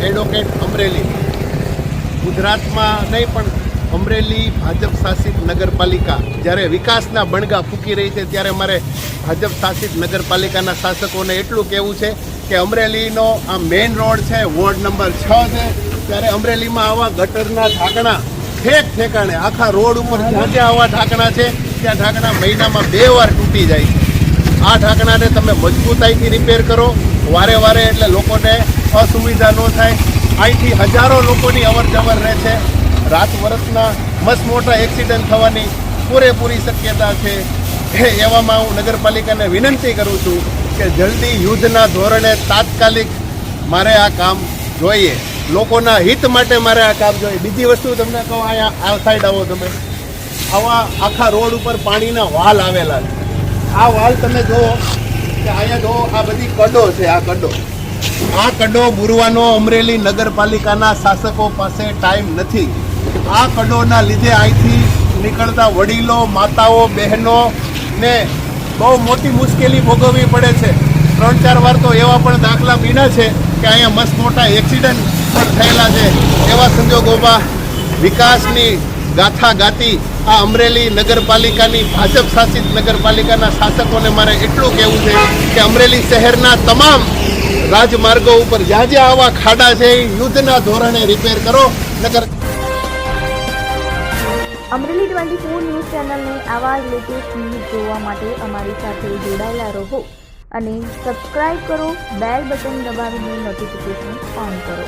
Advocate Amreli ગુજરાતમાં નહીં પણ અમરેલી ભાજપ શાસિત નગરપાલિકા જ્યારે વિકાસના બણગા ફૂંકી રહી છે ત્યારે મારે ભાજપ શાસિત નગરપાલિકાના શાસકોને એટલું કહેવું છે કે અમરેલીનો આ મેઇન રોડ છે, વોર્ડ નંબર 6 છે, ત્યારે અમરેલીમાં આવા ગટરના ઢાંકણા ઠેકાણે આખા રોડ ઉપર જ્યાં જ્યાં આવા ઢાંકણા છે ત્યાં ઢાંકણા મહિનામાં 2 વાર તૂટી જાય છે. આ ઢાંકણાને તમે મજબૂતાઈથી રિપેર કરો વારે વારે, એટલે લોકોને અસુવિધા ન થાય. અહીંથી હજારો લોકોની અવર જવર રહે છે. રાત વર્ષના મસ્ત મોટા એક્સિડન્ટ થવાની પૂરેપૂરી શક્યતા છે. એવામાં હું નગરપાલિકાને વિનંતી કરું છું કે જલ્દી યુદ્ધના ધોરણે તાત્કાલિક મારે આ કામ જોઈએ, લોકોના હિત માટે મારે આ કામ જોઈએ. બીજી વસ્તુ તમને કહું, અહીંયા આ સાઈડ આવો તમે, આવા આખા રોડ ઉપર પાણીના વાલ આવેલા છે. આ વાલ તમે જુઓ કે અહીંયા જુઓ, આ બધી કડો છે. આ કડો બુરવાનો અમરેલી નગરપાલિકાના શાસકો પાસે ટાઈમ નથી. આ કડોના લીધે અહીંથી નીકળતા વડીલો, માતાઓ, બહેનો ને બહુ મોટી મુશ્કેલી ભોગવવી પડે છે. 3-4 વાર તો એવા પણ દાખલા બન્યા છે કે અહીંયા મસ્ત મોટા એક્સિડન્ટ પણ થયેલા છે. એવા સંજોગોમાં વિકાસની ગાથા ગાતી આ અમરેલી નગરપાલિકાની ભાજપ શાસિત નગરપાલિકાના શાસકોને મારે એટલું કહેવું છે કે અમરેલી શહેરના તમામ રાજમાર્ગો ઉપર જ્યાં જ્યાં આવા ખાડા છે એ યુદ્ધના ધોરણે રિપેર કરો. અમરેલી 24 ન્યૂઝ ચેનલને આવા લેટેસ્ટ ન્યૂઝ જોવા માટે અમારી સાથે જોડાયેલા રહો અને સબસ્ક્રાઇબ કરો, બેલ બટન દબાવીને નોટિફિકેશન ઓન કરો.